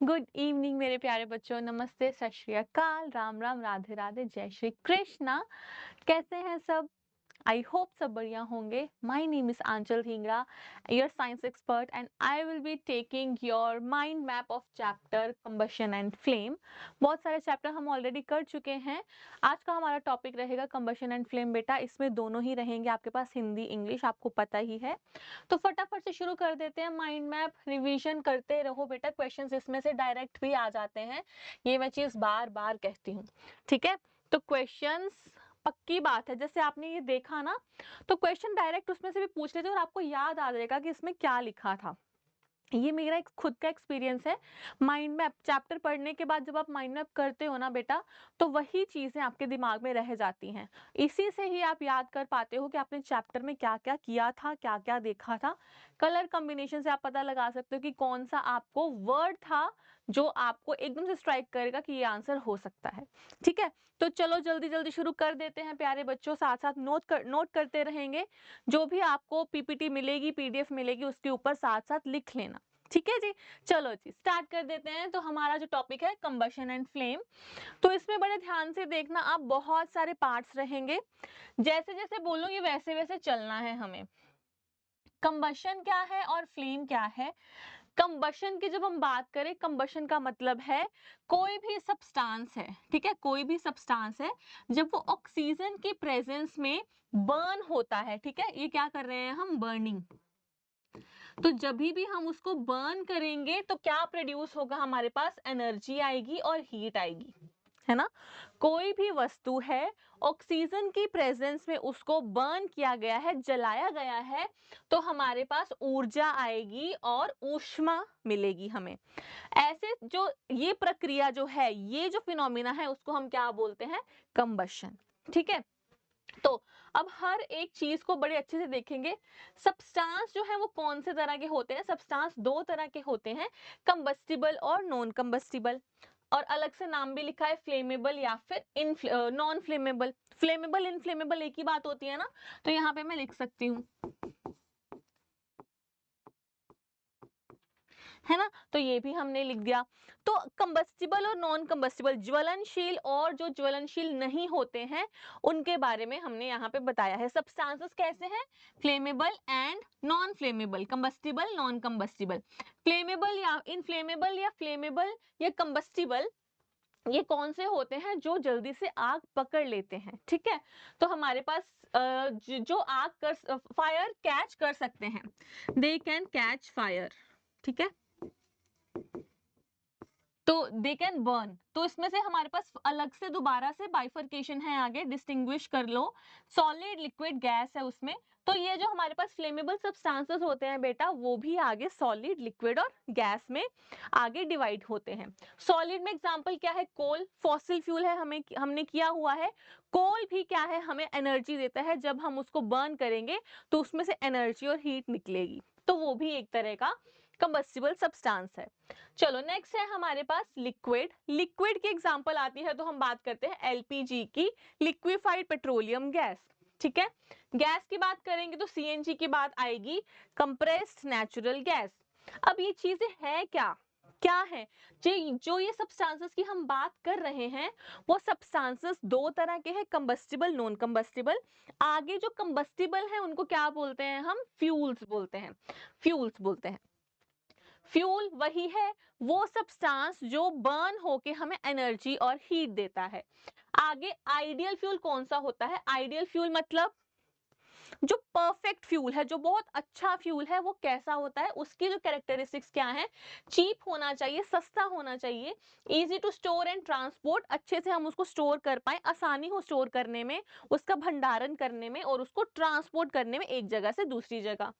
Good evening मेरे प्यारे बच्चों, नमस्ते, सत श्री अकाल, राम राम, राधे राधे, जय श्री कृष्णा। कैसे हैं सब? आई होप सब बढ़िया होंगे। My name is Aanchal Dhingra, your science expert, and I will be taking your mind map of chapter combustion and flame. बहुत सारे चैप्टर हम ऑलरेडी कर चुके हैं। आज का हमारा टॉपिक रहेगा कंबशन एंड फ्लेम। बेटा इसमें दोनों ही रहेंगे, आपके पास हिंदी इंग्लिश, आपको पता ही है। तो फटाफट से शुरू कर देते हैं। माइंड मैप रिवीजन करते रहो बेटा, क्वेश्चंस इसमें से डायरेक्ट भी आ जाते हैं, ये मैं चीज बार बार कहती हूँ। ठीक है, तो क्वेश्चंस पक्की बात है, जैसे आपने ये देखा ना, तो क्वेश्चन डायरेक्ट उसमें से भी पूछ लेते और आपको याद आ जाएगा कि इसमें क्या लिखा था। ये मेरा एक खुद का एक्सपीरियंस है। माइंड मैप चैप्टर पढ़ने के बाद जब आप माइंड मैप करते हो ना बेटा, तो वही चीजें आपके दिमाग में रह जाती हैं। इसी से ही आप याद कर पाते हो कि आपने चैप्टर में क्या क्या किया था, क्या क्या देखा था। कलर कॉम्बिनेशन से आप पता लगा सकते हो कि कौन सा आपको वर्ड था जो आपको एकदम से स्ट्राइक करेगा कि ये आंसर हो सकता है। ठीक है, तो चलो जल्दी जल्दी शुरू कर देते हैं प्यारे बच्चों। साथ साथ नोट करते रहेंगे। जो भी आपको पीपीटी मिलेगी, पीडीएफ मिलेगी, उसके ऊपर साथ साथ लिख लेना। ठीक है जी, चलो जी स्टार्ट कर देते हैं। तो हमारा जो टॉपिक है कंबशन एंड फ्लेम, तो इसमें बड़े ध्यान से देखना आप, बहुत सारे पार्ट्स रहेंगे। जैसे जैसे बोलूंगी वैसे वैसे चलना है हमें। कंबशन क्या है और फ्लेम क्या है? कंबशन की जब हम बात करें, कंबशन का मतलब है कोई भी सब्सटेंस है, ठीक है, कोई भी सब्सटेंस है जब वो ऑक्सीजन की प्रेजेंस में बर्न होता है। ठीक है, ये क्या कर रहे हैं हम? बर्निंग। तो जब भी हम उसको बर्न करेंगे तो क्या प्रोड्यूस होगा? हमारे पास एनर्जी आएगी और हीट आएगी, है ना। कोई भी वस्तु है, ऑक्सीजन की प्रेजेंस में उसको बर्न किया गया है, जलाया गया है, तो हमारे पास ऊर्जा आएगी और ऊष्मा मिलेगी हमें। ऐसे जो ये प्रक्रिया जो है, ये जो फिनोमिना है, उसको हम क्या बोलते हैं? कंबशन। ठीक है, तो अब हर एक चीज को बड़े अच्छे से देखेंगे। सब्सटेंस जो है वो कौन से तरह के होते हैं? सब्सटेंस दो तरह के होते हैं, कंबस्टिबल और नॉन कंबस्टिबल। और अलग से नाम भी लिखा है, फ्लेमेबल या फिर नॉन फ्लेमेबल। फ्लेमेबल इनफ्लेमेबल एक ही बात होती है ना, तो यहाँ पे मैं लिख सकती हूँ, है ना। तो ये भी हमने लिख दिया। तो कंबस्टिबल और नॉन कंबस्टिबल, ज्वलनशील और जो ज्वलनशील नहीं होते हैं, उनके बारे में हमने यहाँ पे बताया है। सब्सटेंसेस कैसे हैं? Flammable and non flammable, combustible, non combustible. Flammable या इनफ्लेमेबल या फ्लेमेबल या कंबस्टिबल, ये कौन से होते हैं? जो जल्दी से आग पकड़ लेते हैं। ठीक है, तो हमारे पास जो आग कर फायर कैच कर सकते हैं, दे कैन कैच फायर। ठीक है, तो दे कैन बर्न। तो इसमें से हमारे पास अलग से दोबारा से बाइफरकेशन है, आगे डिस्टिंग्विश कर लो। सॉलिड, लिक्विड, गैस है उसमें। तो ये जो हमारे पास फ्लेमेबल सब्सटेंसेस होते हैं बेटा, वो भी आगे सॉलिड, लिक्विड और गैस में आगे डिवाइड होते हैं। सॉलिड में एग्जांपल क्या है? कोल, फॉसिल फ्यूल है, हमने किया हुआ है। कोल भी क्या है? हमें एनर्जी देता है। जब हम उसको बर्न करेंगे तो उसमें से एनर्जी और हीट निकलेगी, तो वो भी एक तरह का कंबस्टिबल सब्सटेंस है। चलो नेक्स्ट है हमारे पास लिक्विड। लिक्विड की एग्जांपल आती है तो हम बात करते हैं एलपीजी की, लिक्विफाइड पेट्रोलियम गैस। ठीक है, गैस की बात करेंगे तो सीएनजी की बात आएगी, कंप्रेस्ड नेचुरल गैस। अब ये चीजें है क्या? क्या है जो ये सब्सटेंसेस की हम बात कर रहे हैं, वो सब्सटेंसेस दो तरह के हैं, कंबस्टिबल, नॉन कंबस्टिबल। आगे जो कंबस्टिबल है उनको क्या बोलते हैं? हम फ्यूल्स बोलते हैं। फ्यूल्स बोलते हैं। फ्यूल वही है, वो सब्सटेंस जो बर्न होके हमें एनर्जी और हीट देता है। आगे आइडियल फ्यूल कौन सा होता है? आइडियल फ्यूल मतलब जो परफेक्ट फ्यूल है, जो बहुत अच्छा फ्यूल है, वो कैसा होता है? उसकी जो कैरेक्टरिस्टिक्स क्या है? चीप होना चाहिए, सस्ता होना चाहिए, easy to store and transport, अच्छे से हम उसको स्टोर कर पाए, आसानी हो स्टोर करने में, उसका भंडारण करने में और उसको ट्रांसपोर्ट करने में एक जगह से दूसरी जगह।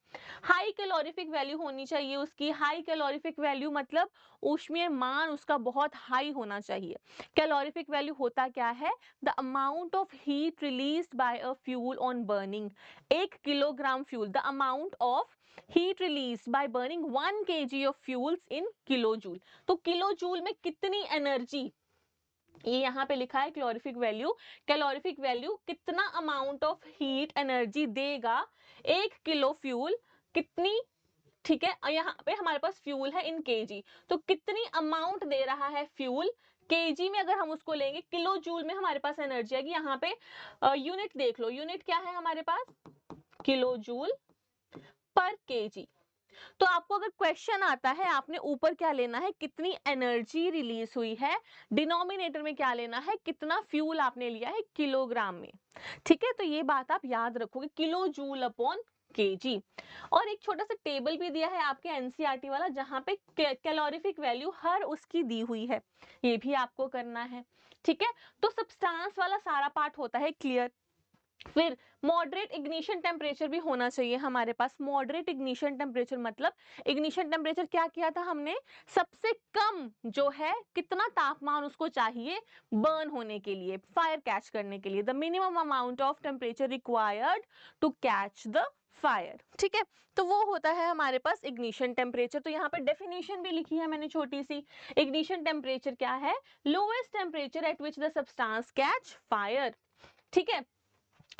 हाई कैलोरीफिक वैल्यू होनी चाहिए उसकी। हाई कैलोरीफिक वैल्यू मतलब ऊष्मीय मान उसका बहुत हाई होना चाहिए। कैलोरीफिक वैल्यू होता क्या है? The amount of heat released by a fuel on burning. 1 kilogram fuel, the amount of heat release by burning 1 kg of fuels in kilo joule. तो किलो जूल में कितनी एनर्जी, ये यहाँ पे लिखा है कैलोरीफिक वैल्यू। कैलोरीफिक वैल्यू कितना amount of heat energy देगा 1 किलो फ्यूल, कितनी ठीक है, और यहाँ पे हमारे पास फ्यूल है इन केजी, तो कितनी अमाउंट दे रहा है फ्यूल केजी में, अगर हम उसको लेंगे किलो जूल में हमारे पास एनर्जी आएगी। यहाँ पे यूनिट देख लो, यूनिट क्या है हमारे पास, किलो जूल पर केजी। तो आपको अगर क्वेश्चन आता है, आपने ऊपर क्या लेना है, कितनी एनर्जी रिलीज हुई है, डिनोमिनेटर में क्या लेना है, कितना फ्यूल आपने लिया है किलोग्राम में। ठीक है, तो ये बात आप याद रखोगे, किलो जूल अपॉन केजी। और एक छोटा सा टेबल भी दिया है आपके एनसीईआरटी वाला, जहां पे कैलोरीफिक वैल्यू हर उसकी दी हुई है, ये भी आपको करना है। ठीक है, तो सब्सटेंस वाला सारा पार्ट होता है क्लियर। फिर मॉडरेट इग्निशन टेम्परेचर भी होना चाहिए हमारे पास। मॉडरेट इग्निशन टेम्परेचर मतलब इग्निशन टेम्परेचर क्या किया था हमने, सबसे कम जो है कितना तापमान उसको चाहिए बर्न होने के लिए, फायर कैच करने के लिए, the minimum amount of temperature required to catch the fire. ठीक है, तो वो होता है हमारे पास इग्निशन टेम्परेचर। तो यहाँ पे डेफिनेशन भी लिखी है मैंने छोटी सी। इग्निशन टेम्परेचर क्या है, lowest temperature at which the substance catch fire. ठीक है,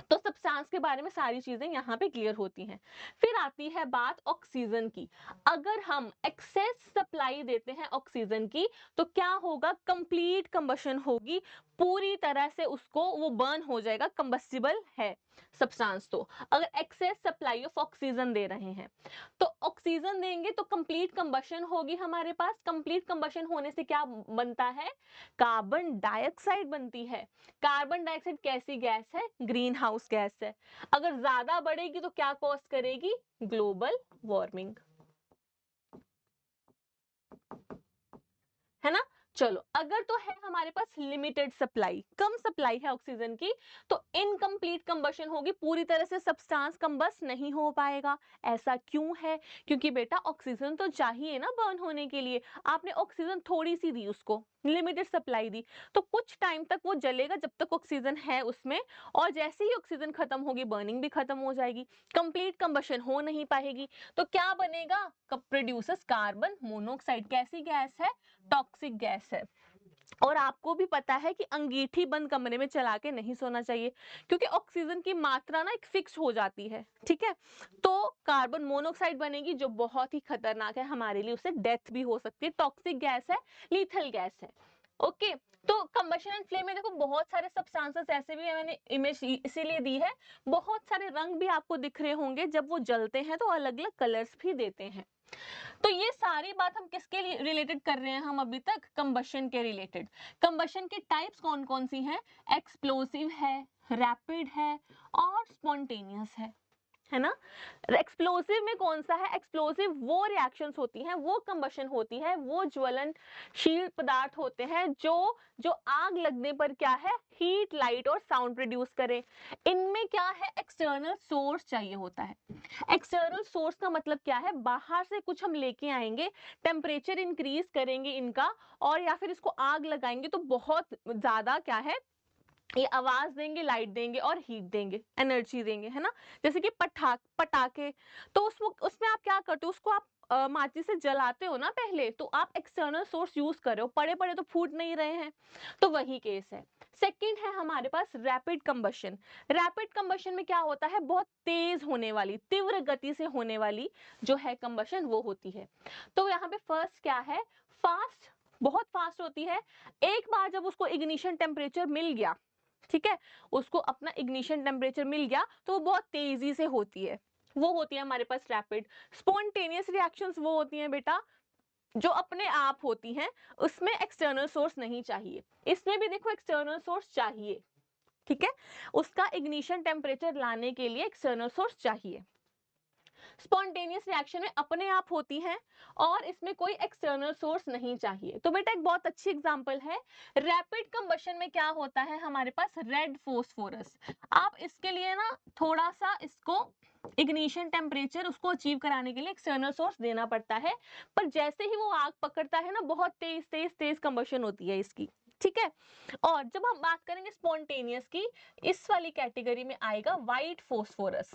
तो सब्सटेंस के बारे में सारी चीजें यहाँ पे क्लियर होती हैं। फिर आती है बात ऑक्सीजन की। अगर हम एक्सेस सप्लाई देते हैं ऑक्सीजन की, तो क्या होगा, कंप्लीट कंबशन होगी, पूरी तरह से उसको वो बर्न हो जाएगा, कंबस्टिबल है सब्सटेंस। तो अगर एक्सेस सप्लाई ऑफ ऑक्सीजन दे रहे हैं, तो ऑक्सीजन देंगे तो कंप्लीट कंबशन होगी हमारे पास। कंप्लीट कंबशन होने से क्या बनता है, कार्बन डाइऑक्साइड बनती है। कार्बन डाइऑक्साइड कैसी गैस है, ग्रीन हाउस गैस है। अगर ज्यादा बढ़ेगी तो क्या कॉज करेगी, ग्लोबल वार्मिंग, है ना। चलो, अगर तो है हमारे पास लिमिटेड सप्लाई, कम सप्लाई है ऑक्सीजन की, तो इनकम्प्लीट कंबशन होगी, पूरी तरह से सब्सटेंस कंबस्ट नहीं हो पाएगा। ऐसा क्यों है, क्योंकि बेटा ऑक्सीजन तो चाहिए ना बर्न होने के लिए। आपने ऑक्सीजन थोड़ी सी दी उसको, लिमिटेड सप्लाई दी, तो कुछ टाइम तक वो जलेगा जब तक ऑक्सीजन है उसमें, और जैसे ही ऑक्सीजन खत्म होगी बर्निंग भी खत्म हो जाएगी, कंप्लीट कंबशन हो नहीं पाएगी। तो क्या बनेगा, प्रोड्यूसेस कार्बन मोनोऑक्साइड। कैसी गैस है, टॉक्सिक गैस है। और आपको भी पता है कि अंगीठी बंद कमरे में चला के नहीं सोना चाहिए, क्योंकि ऑक्सीजन की मात्रा ना एक फिक्स हो जाती है। ठीक है, तो कार्बन मोनोऑक्साइड बनेगी जो बहुत ही खतरनाक है हमारे लिए, उससे डेथ भी हो सकती है, टॉक्सिक गैस है, लीथल गैस है। ओके, तो कंबशन एंड फ्लेम में देखो बहुत सारे सब्सटेंसेस ऐसे भी है, मैंने इमेज इसीलिए दी है, बहुत सारे रंग भी आपको दिख रहे होंगे, जब वो जलते हैं तो अलग अलग कलर्स भी देते हैं। तो ये सारी बात हम किसके लिए रिलेटेड कर रहे हैं, हम अभी तक कंबशन के रिलेटेड। कंबशन के टाइप्स कौन कौन सी हैं, एक्सप्लोसिव है, रैपिड है और स्पॉन्टेनियस है ना। एक्सप्लोसिव में कौन सा है, एक्सप्लोसिव वो रिएक्शंस होती हैं, वो कंबशन होती है, वो ज्वलनशील पदार्थ होते हैं जो जो आग लगने पर क्या है, हीट, लाइट और साउंड प्रोड्यूस करें। इनमें क्या है, एक्सटर्नल सोर्स चाहिए होता है। एक्सटर्नल सोर्स का मतलब क्या है, बाहर से कुछ हम लेके आएंगे, टेम्परेचर इंक्रीज करेंगे इनका, और या फिर इसको आग लगाएंगे तो बहुत ज्यादा क्या है, ये आवाज देंगे, लाइट देंगे और हीट देंगे, एनर्जी देंगे, है ना। जैसे कि पटाखे, तो उसमें आप क्या करते हो, उसको आप माचिस से जलाते हो ना पहले, तो आप एक्सटर्नल सोर्स यूज कर रहे हो, पड़े पड़े तो फूट नहीं रहे हैं, तो वही केस है। सेकंड है हमारे पास रैपिड कंबशन। रैपिड कंबशन में क्या होता है, बहुत तेज होने वाली, तीव्र गति से होने वाली जो है कंबशन वो होती है। तो यहाँ पे फर्स्ट क्या है, फास्ट, बहुत फास्ट होती है। एक बार जब उसको इग्निशन टेम्परेचर मिल गया, ठीक है, उसको अपना इग्निशन टेम्परेचर मिल गया, तो वो बहुत तेजी से होती है, वो होती है हमारे पास रैपिड। स्पॉन्टेनियस रिएक्शंस वो होती हैं बेटा जो अपने आप होती हैं, उसमें एक्सटर्नल सोर्स नहीं चाहिए। इसमें भी देखो एक्सटर्नल सोर्स चाहिए, ठीक है, उसका इग्निशन टेम्परेचर लाने के लिए एक्सटर्नल सोर्स चाहिए। स्पॉन्टेनियस रिएक्शन में अपने आप होती हैं और इसमें कोई एक्सटर्नल सोर्स नहीं चाहिए। तो बेटा एक बहुत अच्छी एग्जांपल है, रैपिड कंबशन में क्या होता है हमारे पास, रेड फोस्फोरस। आप इसके लिए ना थोड़ा सा इसको इग्निशन टेम्परेचर उसको अचीव कराने के लिए एक्सटर्नल सोर्स देना पड़ता है, पर जैसे ही वो आग पकड़ता है ना, बहुत तेज तेज तेज कंबशन होती है इसकी। ठीक है, और जब हम बात करेंगे स्पॉन्टेनियस की, इस वाली कैटेगरी में आएगा व्हाइट फोस्फोरस।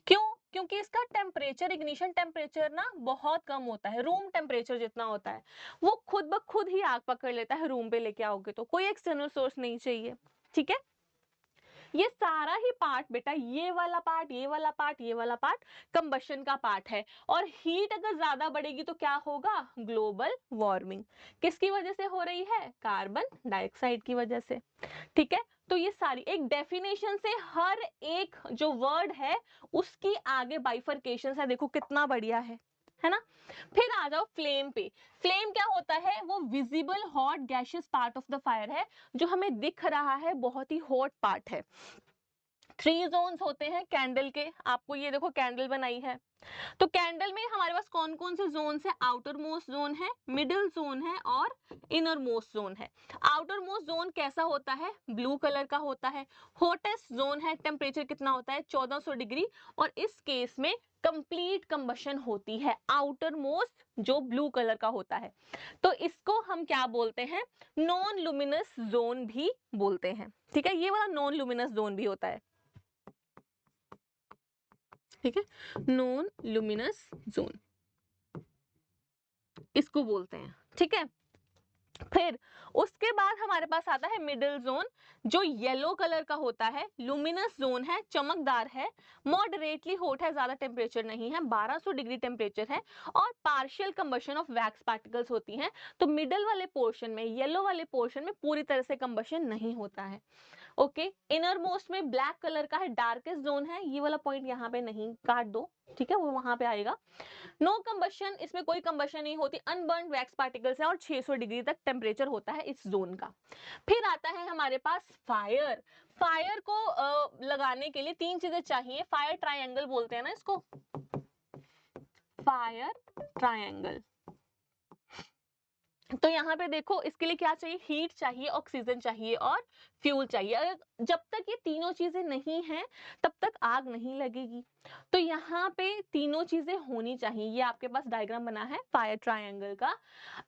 क्यों, क्योंकि इसका टेम्परेचर, इग्निशन टेम्परेचर ना बहुत कम होता है, रूम टेम्परेचर जितना होता है, वो खुद ब खुद ही आग पकड़ लेता है, रूम पे लेके आओगे तो कोई एक्सटर्नल सोर्स नहीं चाहिए। ठीक है, ये सारा ही पार्ट बेटा, ये वाला पार्ट, ये वाला पार्ट, ये वाला पार्ट कंबशन का पार्ट है। और हीट अगर ज्यादा बढ़ेगी तो क्या होगा? Global warming. किसकी वजह से हो रही है? कार्बन डाइऑक्साइड की वजह से। ठीक है, तो ये सारी एक डेफिनेशन से हर एक जो वर्ड है उसकी आगे बाइफरकेशन है, देखो कितना बढ़िया है ना। फिर आ जाओ फ्लेम पे। फ्लेम क्या होता है? वो visible hot gaseous part of the fire है, जो हमें दिख रहा है, बहुत ही हॉट पार्ट है। 3 जोन्स होते हैं कैंडल के, आपको ये देखो कैंडल बनाई है, तो कैंडल में हमारे पास कौन कौन से जोन है? आउटर मोस्ट जोन है, मिडिल जोन है और इनर मोस्ट जोन है। आउटर मोस्ट जोन कैसा होता है? ब्लू कलर का होता है। हॉटेस्ट जोन है, टेम्परेचर कितना होता है? 1400 डिग्री। और इस केस में कंप्लीट कंबशन होती है आउटर मोस्ट जो ब्लू कलर का होता है, तो इसको हम क्या बोलते हैं? नॉन लुमिनस जोन भी बोलते हैं। ठीक है, ये वाला नॉन लुमिनस जोन भी होता है। ठीक है, नॉन लुमिनस जोन इसको बोलते हैं। ठीक है, फिर उसके बाद हमारे पास आता है मिडिल जोन, जो येलो कलर का होता है, लुमिनस जोन है, चमकदार है, मॉडरेटली हॉट है, ज्यादा टेम्परेचर नहीं है, 1200 डिग्री टेम्परेचर है, और partial combustion of wax particles होती हैं। तो मिडिल वाले पोर्शन में, येलो वाले पोर्शन में पूरी तरह से कंबशन नहीं होता है। ओके, इनर मोस्ट में ब्लैक कलर का है, डार्केस्ट जोन है, ये वाला पॉइंट यहाँ पे नहीं, काट दो। ठीक है, वो वहां पे आएगा। नो कंबशन, इसमें कोई कंबशन नहीं होती, अनबर्न्ड वैक्स पार्टिकल्स है, और 600 डिग्री तक टेम्परेचर होता है इस जोन का। फिर आता है हमारे पास फायर। फायर को लगाने के लिए 3 चीजें चाहिए, फायर ट्रायंगल बोलते हैं ना इसको, फायर ट्रायंगल। तो यहाँ पे देखो, इसके लिए क्या चाहिए? हीट चाहिए, ऑक्सीजन चाहिए और फ्यूल चाहिए। अगर जब तक ये तीनों चीजें नहीं हैं तब तक आग नहीं लगेगी। तो यहाँ पे तीनों चीजें होनी चाहिए। ये आपके पास डायग्राम बना है फायर ट्रायंगल का।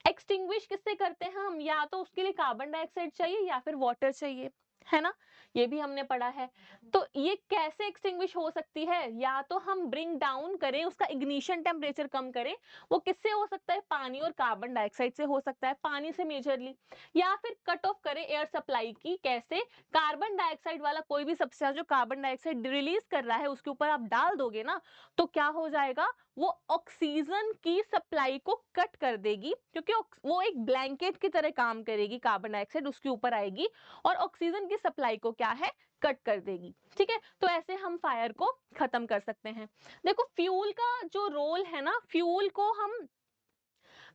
एक्सटिंग्विश किससे करते हैं हम? या तो उसके लिए कार्बन डाइऑक्साइड चाहिए या फिर वाटर चाहिए, है ना, ये भी हमने पढ़ा है। तो ये कैसे एक्सटिंग्विश हो सकती है? या तो हम ब्रिंग डाउन करें, उसका इग्निशन टेम्परेचर कम करें। वो किससे हो सकता है? पानी और कार्बन डाइऑक्साइड से हो सकता है, पानी से मेजरली। या फिर कट ऑफ करें एयर सप्लाई की, कैसे? कार्बन डाइऑक्साइड वाला कोई भी सब्सटेंस जो कार्बन डाइऑक्साइड रिलीज कर रहा है उसके ऊपर आप डाल दोगे ना, तो क्या हो जाएगा? वो ऑक्सीजन की सप्लाई को कट कर देगी, क्योंकि वो एक ब्लैंकेट की तरह काम करेगी, कार्बन डाइऑक्साइड उसके ऊपर आएगी और ऑक्सीजन की सप्लाई को क्या है? कट कर देगी। ठीक है, तो ऐसे हम फायर को खत्म कर सकते हैं। देखो फ्यूल का जो रोल है ना, फ्यूल को हम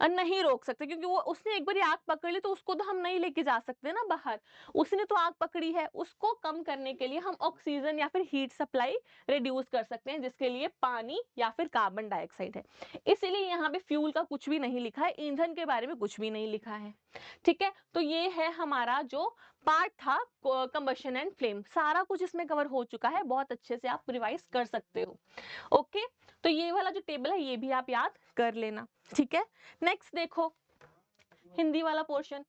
नहीं रोक सकते, क्योंकि वो उसने एक बार आग पकड़ ली तो उसको तो हम नहीं लेके जा सकते ना बाहर। उसने तो आग पकड़ी है, उसको कम करने के लिए हम ऑक्सीजन या फिर हीट सप्लाई रिड्यूस कर सकते हैं, जिसके लिए पानी या फिर कार्बन डाइऑक्साइड है। इसीलिए यहाँ पे फ्यूल का कुछ भी नहीं लिखा है, ईंधन के बारे में कुछ भी नहीं लिखा है। ठीक है, तो ये है हमारा जो पार्ट था कंबशन एंड फ्लेम, सारा कुछ इसमें कवर हो चुका है, बहुत अच्छे से आप रिवाइज कर सकते हो। ओके, तो ये वाला जो टेबल है ये भी आप याद कर लेना। ठीक है, नेक्स्ट देखो हिंदी वाला पोर्शन।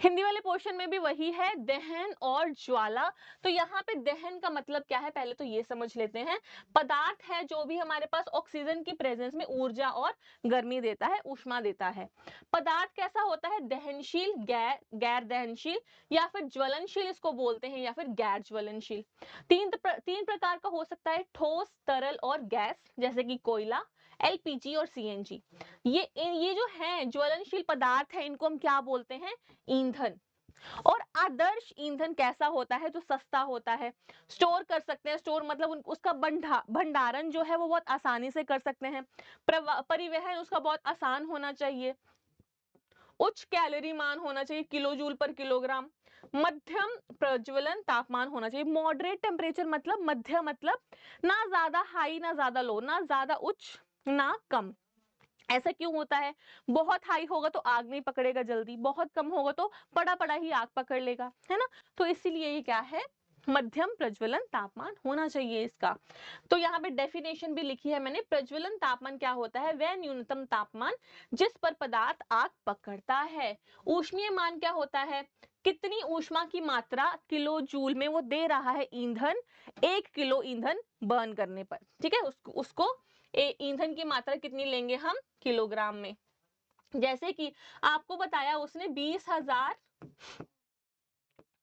हिंदी वाले पोर्शन में भी वही है, दहन और ज्वाला। तो यहाँ पे दहन का मतलब क्या है, पहले तो ये समझ लेते हैं। पदार्थ है जो भी हमारे पास ऑक्सीजन की प्रेजेंस में ऊर्जा और गर्मी देता है, ऊष्मा देता है। पदार्थ कैसा होता है? दहनशील, गैर दहनशील, या फिर ज्वलनशील इसको बोलते हैं, या फिर गैर ज्वलनशील। तीन प्रकार का हो सकता है, ठोस, तरल और गैस, जैसे कि कोयला, एलपीजी और सीएनजी। ये जो है ज्वलनशील पदार्थ है, इनको हम क्या बोलते हैं? ईंधन। और आदर्श ईंधन कैसा होता है? जो सस्ता होता है, स्टोर कर सकते हैं, स्टोर मतलब उसका भंडारण जो है वो बहुत आसानी से कर सकते हैं, परिवहन उसका बहुत आसान होना चाहिए, उच्च कैलोरी मान होना चाहिए, किलो जूल पर किलोग्राम, मध्यम प्रज्वलन तापमान होना चाहिए। मॉडरेट टेम्परेचर मतलब मध्य, मतलब ना ज्यादा हाई ना ज्यादा लो, ना ज्यादा उच्च ना कम। ऐसा क्यों होता है? बहुत हाई होगा तो आग नहीं पकड़ेगा जल्दी, बहुत कम होगा तो पड़ा पड़ा ही आग पकड़ लेगा, है ना। तो इसीलिए ये क्या है? मध्यम प्रज्वलन तापमान होना चाहिए इसका। तो यहाँ पे डेफिनेशन भी लिखी है मैंने। प्रज्वलन तापमान क्या होता है? वह न्यूनतम तापमान जिस पर पदार्थ आग पकड़ता है। ऊष्मीय मान क्या होता है? कितनी ऊष्मा की मात्रा किलो जूल में वो दे रहा है ईंधन 1 किलो ईंधन बर्न करने पर। ठीक है, उसको ईंधन की मात्रा कितनी लेंगे हम? किलोग्राम में। जैसे कि आपको बताया उसने 20,000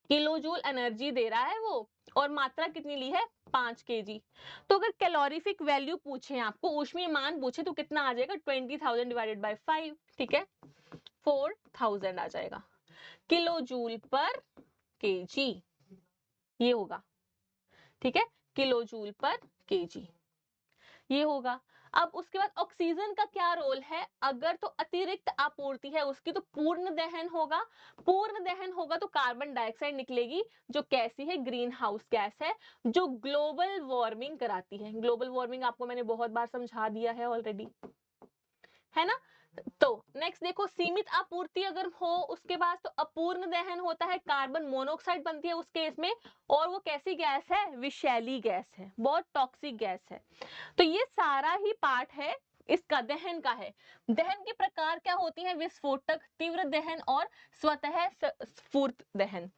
किलो जूल एनर्जी दे रहा है वो, और मात्रा कितनी ली है 5 केजी। तो अगर कैलोरीफिक वैल्यू पूछे आपको, ऊष्मीय मान पूछे, तो कितना आ जाएगा 20,000 डिवाइडेड बाय 5, ठीक है 4000 आ जाएगा किलो जूल पर केजी, ये होगा, ठीक है किलो जूल पर केजी ये होगा। अब उसके बाद ऑक्सीजन का क्या रोल है, अगर तो अतिरिक्त आपूर्ति है उसकी तो पूर्ण दहन होगा, पूर्ण दहन होगा तो कार्बन डाइऑक्साइड निकलेगी जो कैसी है, ग्रीन हाउस गैस है, जो ग्लोबल वार्मिंग कराती है। ग्लोबल वार्मिंग आपको मैंने बहुत बार समझा दिया है ऑलरेडी, है ना। तो नेक्स्ट देखो, सीमित आपूर्ति अगर हो उसके बाद तो अपूर्ण दहन होता है, कार्बन मोनोऑक्साइड बनती है उस केस में, और वो कैसी गैस है, विषैली गैस है, बहुत टॉक्सिक गैस है। तो ये सारा ही पार्ट है इसका, दहन का है। दहन के प्रकार क्या होती हैं, विस्फोटक, तीव्र दहन और स्वतः स्फूर्त दहन।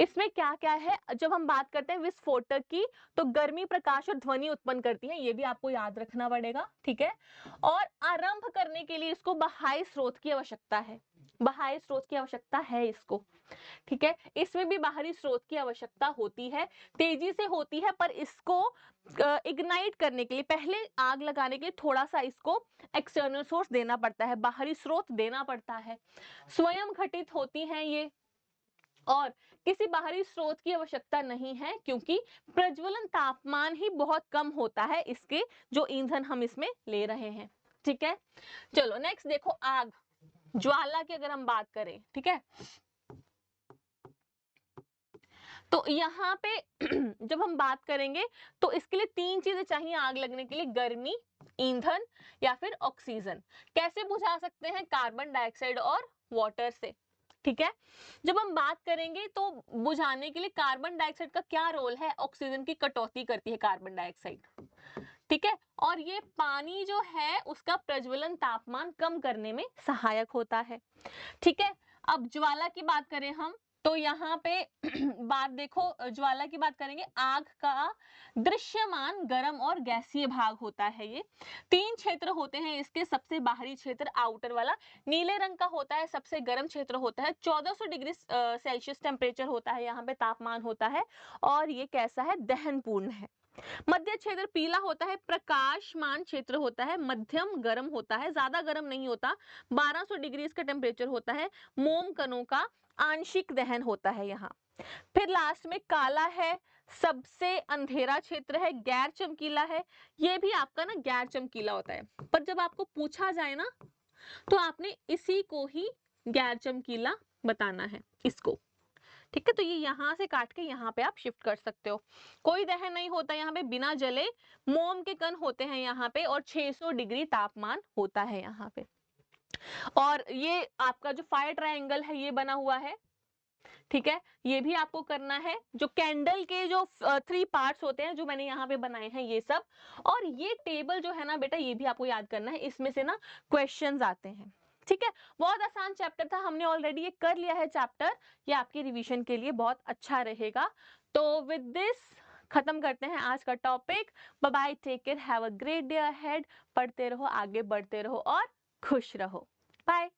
इसमें क्या क्या है, जब हम बात करते हैं विस्फोटक की, तो गर्मी, प्रकाश और ध्वनि उत्पन्न करती है, ये भी आपको याद रखना पड़ेगा, ठीक है। और आरंभ करने के लिए इसको बाह्य स्रोत की आवश्यकता है, बाह्य स्रोत की आवश्यकता है इसको, ठीक है। इसमें भी बाहरी स्रोत की आवश्यकता होती है, तेजी से होती है, पर इसको इग्नाइट करने के लिए, पहले आग लगाने के लिए थोड़ा सा इसको एक्सटर्नल सोर्स देना पड़ता है, बाहरी स्रोत देना पड़ता है। स्वयं घटित होती हैं ये, और किसी बाहरी स्रोत की आवश्यकता नहीं है, क्योंकि प्रज्वलन तापमान ही बहुत कम होता है इसके, जो ईंधन हम इसमें ले रहे हैं, ठीक है। चलो नेक्स्ट देखो, आग, ज्वाला की अगर हम बात करें, ठीक है, तो यहाँ पे जब हम बात करेंगे तो इसके लिए 3 चीजें चाहिए आग लगने के लिए, गर्मी, ईंधन या फिर ऑक्सीजन। कैसे बुझा सकते हैं, कार्बन डाइऑक्साइड और वाटर से, ठीक है। जब हम बात करेंगे तो बुझाने के लिए कार्बन डाइऑक्साइड का क्या रोल है, ऑक्सीजन की कटौती करती है कार्बन डाइऑक्साइड, ठीक है, और ये पानी जो है उसका प्रज्वलन तापमान कम करने में सहायक होता है, ठीक है। अब ज्वाला की बात करें हम, तो यहाँ पे बात देखो, ज्वाला की बात करेंगे, आग का दृश्यमान गर्म और गैसीय भाग होता है। ये 3 क्षेत्र होते हैं इसके, सबसे बाहरी क्षेत्र आउटर वाला नीले रंग का होता है, सबसे गर्म क्षेत्र होता है, 1400 डिग्री सेल्सियस टेम्परेचर होता है, यहाँ पे तापमान होता है, और ये कैसा है, दहनपूर्ण है। मध्य क्षेत्र पीला होता है, प्रकाशमान क्षेत्र होता है, मध्यम गर्म होता है, ज्यादा गर्म नहीं होता, 1200 डिग्री इसका टेम्परेचर होता है, मोम कणों का आंशिक दहन होता है यहाँ। फिर लास्ट में काला है, सबसे अंधेरा क्षेत्र है, गैर चमकीला है, ये भी आपका ना गैर चमकीला होता है, पर जब आपको पूछा जाए ना तो आपने इसी को ही गैर चमकीला बताना है इसको, ठीक है। तो ये यहाँ से काट के यहाँ पे आप शिफ्ट कर सकते हो, कोई दहन नहीं होता यहाँ पे, बिना जले मोम के कण होते हैं यहाँ पे, और 600 डिग्री तापमान होता है यहाँ पे। और ये आपका जो फायर ट्रायंगल है ये बना हुआ है, ठीक है, ये भी आपको करना है। जो कैंडल के जो 3 पार्ट्स होते हैं जो मैंने यहाँ पे बनाए हैं ये सब, और ये टेबल जो है ना बेटा, ये भी आपको याद करना है, इसमें से ना क्वेश्चंस आते हैं, ठीक है। बहुत आसान चैप्टर था, हमने ऑलरेडी ये कर लिया है चैप्टर, ये आपकी रिवीजन के लिए बहुत अच्छा रहेगा। तो विद दिस खत्म करते हैं आज का topic. Bye bye, take care, have a great day ahead. पढ़ते रहो, आगे बढ़ते रहो और खुश रहो। बाय।